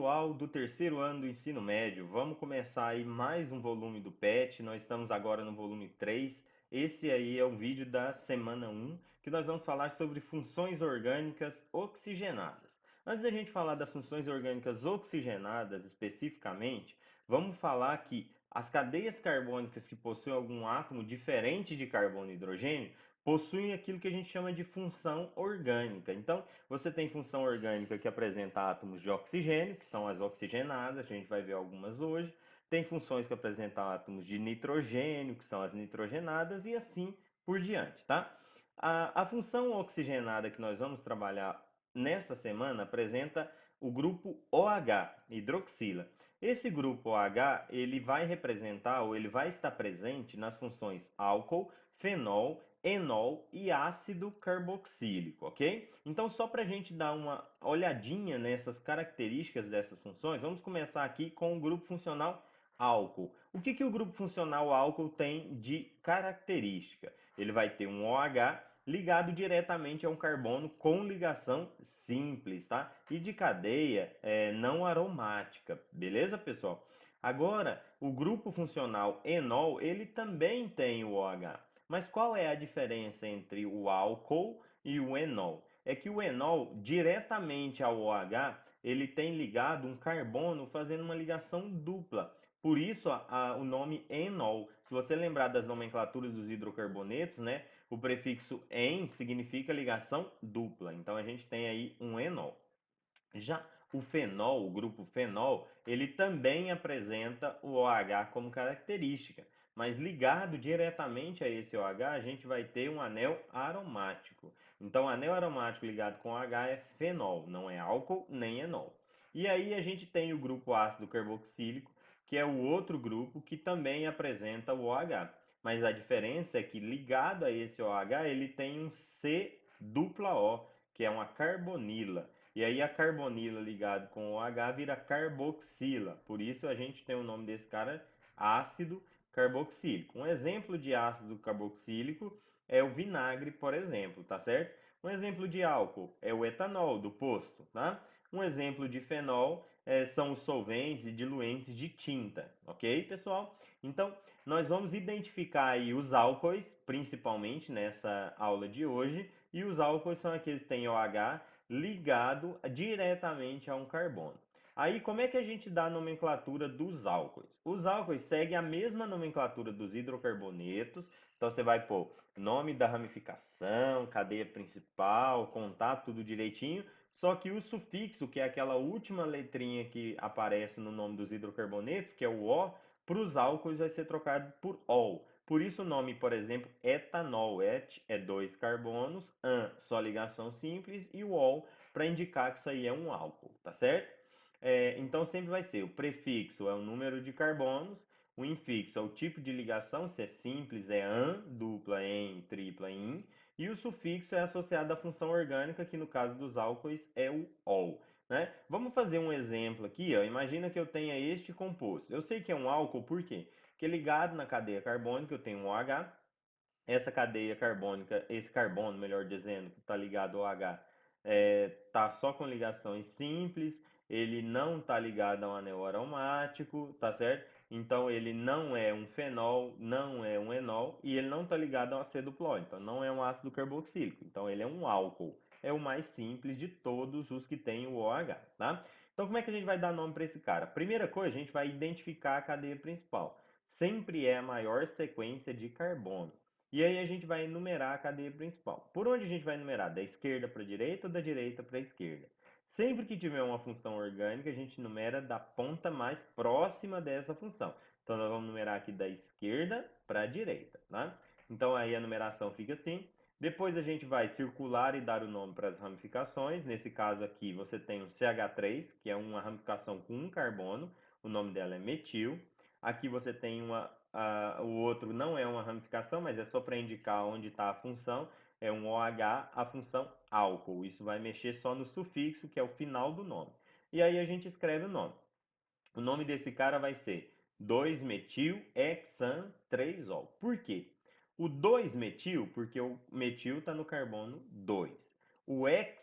pessoal do terceiro ano do ensino médio, vamos começar aí mais um volume do PET. Nós estamos agora no volume 3. Esse aí é o vídeo da semana 1, que nós vamos falar sobre funções orgânicas oxigenadas. Antes da gente falar das funções orgânicas oxigenadas especificamente, vamos falar que as cadeias carbônicas que possuem algum átomo diferente de carbono e hidrogênio possuem aquilo que a gente chama de função orgânica. Então, você tem função orgânica que apresenta átomos de oxigênio, que são as oxigenadas, a gente vai ver algumas hoje. Tem funções que apresentam átomos de nitrogênio, que são as nitrogenadas, e assim por diante, tá? A função oxigenada que nós vamos trabalhar nessa semana apresenta o grupo OH, hidroxila. Esse grupo OH, ele vai representar ou ele vai estar presente nas funções álcool, fenol, enol e ácido carboxílico, ok? Então, só para a gente dar uma olhadinha nessas características dessas funções, vamos começar aqui com o grupo funcional álcool. O que o grupo funcional álcool tem de característica? Ele vai ter um OH ligado diretamente a um carbono com ligação simples, tá? E de cadeia não aromática, beleza, pessoal? Agora, o grupo funcional enol, ele também tem o OH. Mas qual é a diferença entre o álcool e o enol? É que o enol, diretamente ao OH, ele tem ligado um carbono fazendo uma ligação dupla. Por isso o nome enol. Se você lembrar das nomenclaturas dos hidrocarbonetos, né, o prefixo en significa ligação dupla. Então a gente tem aí um enol. Já o fenol, o grupo fenol, ele também apresenta o OH como característica, mas ligado diretamente a esse OH, a gente vai ter um anel aromático. Então, o anel aromático ligado com OH é fenol, não é álcool nem enol. E aí a gente tem o grupo ácido carboxílico, que é o outro grupo que também apresenta o OH. Mas a diferença é que ligado a esse OH, ele tem um C dupla O, que é uma carbonila. E aí a carbonila ligado com o H vira carboxila. Por isso a gente tem o nome desse cara ácido carboxílico. Um exemplo de ácido carboxílico é o vinagre, por exemplo, tá certo? Um exemplo de álcool é o etanol do posto, tá? Um exemplo de fenol são os solventes e diluentes de tinta, ok, pessoal? Então, nós vamos identificar aí os álcoois, principalmente nessa aula de hoje, e os álcoois são aqueles que têm OH ligado diretamente a um carbono. Aí, como é que a gente dá a nomenclatura dos álcoois? Os álcoois seguem a mesma nomenclatura dos hidrocarbonetos. Então, você vai pôr nome da ramificação, cadeia principal, contato, tudo direitinho. Só que o sufixo, que é aquela última letrinha que aparece no nome dos hidrocarbonetos, que é o O, para os álcoois vai ser trocado por OL. Por isso o nome, por exemplo, etanol, et é dois carbonos, an só ligação simples e o ol para indicar que isso aí é um álcool, tá certo? Então sempre vai ser o prefixo é o número de carbonos, o infixo é o tipo de ligação, se é simples é an, dupla, en, tripla, in, e o sufixo é associado à função orgânica, que no caso dos álcoois é o ol. Né? Vamos fazer um exemplo aqui, ó. Imagina que eu tenha este composto. Eu sei que é um álcool, por quê? Porque ligado na cadeia carbônica eu tenho um OH, essa cadeia carbônica, esse carbono, melhor dizendo, que está ligado ao H, está só com ligações simples, ele não está ligado a um anel aromático, tá certo? Então ele não é um fenol, não é um enol e ele não está ligado a um aceduplo, então não é um ácido carboxílico, então ele é um álcool. É o mais simples de todos os que têm o OH, tá? Então como é que a gente vai dar nome para esse cara? Primeira coisa, a gente vai identificar a cadeia principal. Sempre é a maior sequência de carbono. E aí a gente vai enumerar a cadeia principal. Por onde a gente vai enumerar? Da esquerda para a direita ou da direita para a esquerda? Sempre que tiver uma função orgânica, a gente numera da ponta mais próxima dessa função. Então nós vamos numerar aqui da esquerda para a direita, tá? Então aí a numeração fica assim. Depois a gente vai circular e dar o nome para as ramificações. Nesse caso aqui você tem o CH3, que é uma ramificação com um carbono. O nome dela é metil. Aqui você tem o outro não é uma ramificação, mas é só para indicar onde está a função. É um OH, a função álcool. Isso vai mexer só no sufixo, que é o final do nome. E aí a gente escreve o nome. O nome desse cara vai ser 2-metil-hexan-3-ol. Por quê? O 2-metil, porque o metil está no carbono 2. O hex,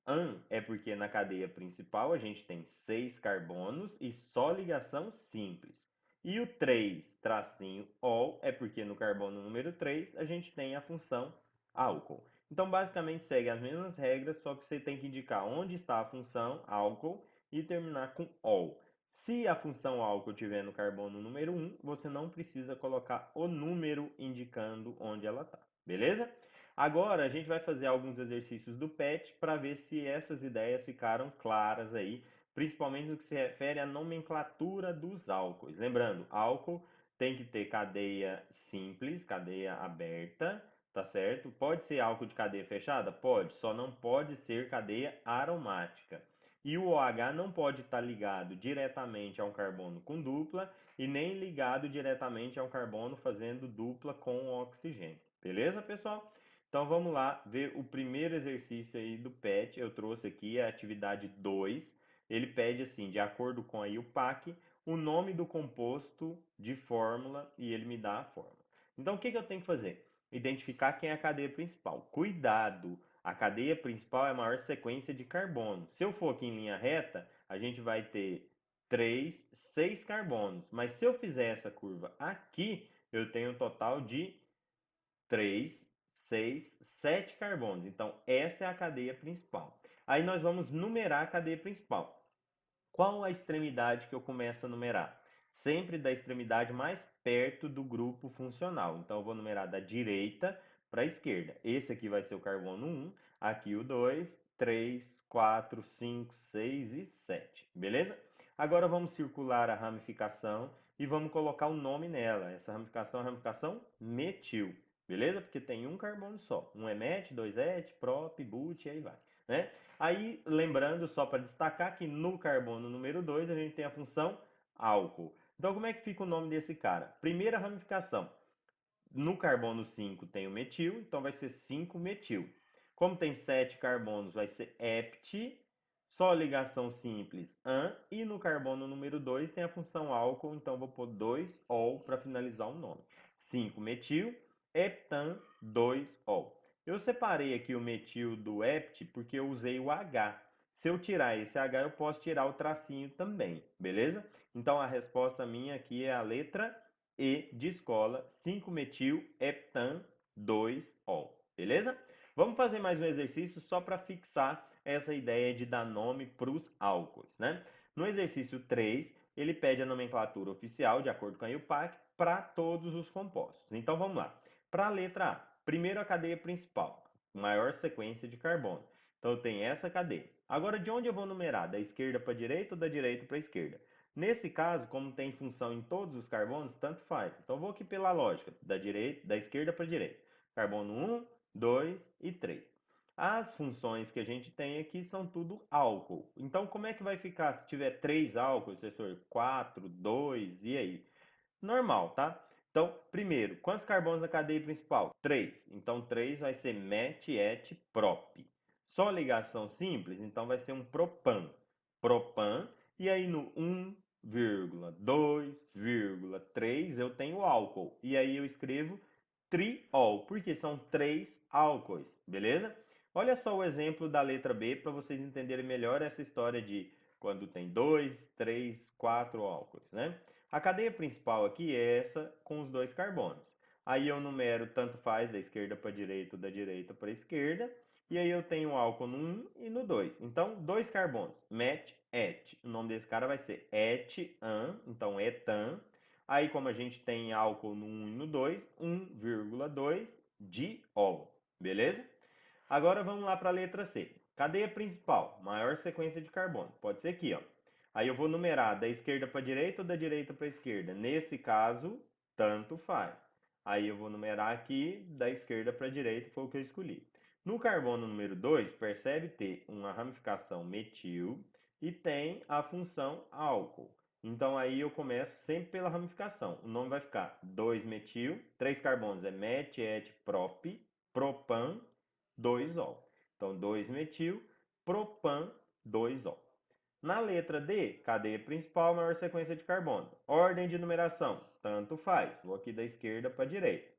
An é porque na cadeia principal a gente tem 6 carbonos e só ligação simples. E o 3 tracinho ol é porque no carbono número 3 a gente tem a função álcool. Então basicamente segue as mesmas regras, só que você tem que indicar onde está a função álcool e terminar com ol. Se a função álcool estiver no carbono número 1, você não precisa colocar o número indicando onde ela está, beleza? Agora a gente vai fazer alguns exercícios do PET para ver se essas ideias ficaram claras aí, principalmente no que se refere à nomenclatura dos álcoois. Lembrando, álcool tem que ter cadeia simples, cadeia aberta, tá certo? Pode ser álcool de cadeia fechada? Pode, só não pode ser cadeia aromática. E o OH não pode estar ligado diretamente a um carbono com dupla e nem ligado diretamente a um carbono fazendo dupla com oxigênio. Beleza, pessoal? Então vamos lá ver o primeiro exercício aí do PET. Eu trouxe aqui a atividade 2. Ele pede assim, de acordo com aí o PAC, o nome do composto de fórmula e ele me dá a fórmula. Então o que eu tenho que fazer? Identificar quem é a cadeia principal. Cuidado! A cadeia principal é a maior sequência de carbono. Se eu for aqui em linha reta, a gente vai ter 3, 6 carbonos. Mas se eu fizer essa curva aqui, eu tenho um total de 3, 6, 7 carbonos. Então, essa é a cadeia principal. Aí nós vamos numerar a cadeia principal. Qual a extremidade que eu começo a numerar? Sempre da extremidade mais perto do grupo funcional. Então, eu vou numerar da direita para a esquerda. Esse aqui vai ser o carbono 1, aqui o 2, 3, 4, 5, 6 e 7. Beleza? Agora vamos circular a ramificação e vamos colocar o nome nela. Essa ramificação é a ramificação metil. Beleza? Porque tem um carbono só. Um é met, dois et, prop, but e aí vai. Né? Aí, lembrando, só para destacar que no carbono número 2 a gente tem a função álcool. Então, como é que fica o nome desse cara? Primeira ramificação. No carbono 5 tem o metil, então vai ser 5-metil. Como tem 7 carbonos, vai ser hept, só ligação simples, an, e no carbono número 2 tem a função álcool, então vou pôr 2-ol para finalizar o nome. 5-metil, heptan, 2-ol. Eu separei aqui o metil do hept porque eu usei o H. Se eu tirar esse H, eu posso tirar o tracinho também, beleza? Então a resposta minha aqui é a letra E de escola, 5-metil-heptan 2-ol. Beleza? Vamos fazer mais um exercício só para fixar essa ideia de dar nome para os álcoois, né? No exercício 3, ele pede a nomenclatura oficial, de acordo com a IUPAC, para todos os compostos. Então vamos lá. Para a letra A, primeiro a cadeia principal, maior sequência de carbono. Então eu tenho essa cadeia. Agora, de onde eu vou numerar? Da esquerda para a direita ou da direita para a esquerda? Nesse caso, como tem função em todos os carbonos, tanto faz. Então vou aqui pela lógica, da esquerda para a direita. Carbono 1, 2 e 3. As funções que a gente tem aqui são tudo álcool. Então como é que vai ficar se tiver 3 álcools, professor? 4, 2 e aí? Normal, tá? Então, primeiro, quantos carbonos na cadeia principal? 3. Então 3 vai ser met, et, prop. Só ligação simples, então vai ser um propan. Propan, e aí no 1,2,3 eu tenho álcool. E aí eu escrevo triol, porque são 3 álcoois, beleza? Olha só o exemplo da letra B para vocês entenderem melhor essa história de quando tem 2, 3, 4 álcoois, né? A cadeia principal aqui é essa com os dois carbonos. Aí eu numero tanto faz da esquerda para a direita ou da direita para a esquerda. E aí eu tenho álcool no 1 e no 2. Então, dois carbonos, met, et. O nome desse cara vai ser etan, então etan. Aí como a gente tem álcool no 1 e no 2, 1,2 diol. Beleza? Agora vamos lá para a letra C. Cadeia principal, maior sequência de carbono. Pode ser aqui, ó. Aí eu vou numerar da esquerda para a direita ou da direita para a esquerda. Nesse caso, tanto faz. Aí eu vou numerar aqui da esquerda para a direita, foi o que eu escolhi. No carbono número 2, percebe ter uma ramificação metil e tem a função álcool. Então aí eu começo sempre pela ramificação. O nome vai ficar 2-metil, 3 carbonos é met, et, prop, propan, 2-ol. Então 2-metil, propan, 2-ol. Na letra D, cadeia principal, maior sequência de carbono. Ordem de numeração, tanto faz. Vou aqui da esquerda para a direita.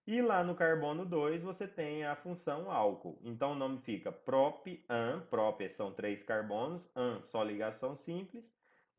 E lá no carbono 2 você tem a função álcool. Então o nome fica prop-an, prop são 3 carbonos, an só ligação simples.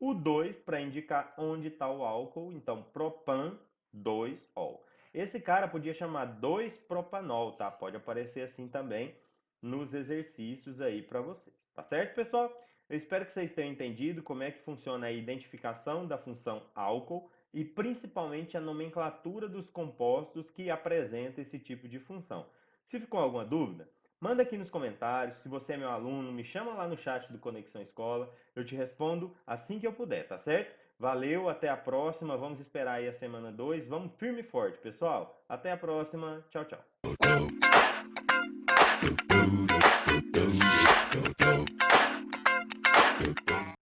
O 2 para indicar onde está o álcool, então propan 2-ol. Esse cara podia chamar 2-propanol, tá? Pode aparecer assim também nos exercícios aí para vocês. Tá certo, pessoal? Eu espero que vocês tenham entendido como é que funciona a identificação da função álcool e principalmente a nomenclatura dos compostos que apresentam esse tipo de função. Se ficou alguma dúvida, manda aqui nos comentários. Se você é meu aluno, me chama lá no chat do Conexão Escola. Eu te respondo assim que eu puder, tá certo? Valeu, até a próxima. Vamos esperar aí a semana 2. Vamos firme e forte, pessoal. Até a próxima. Tchau, tchau.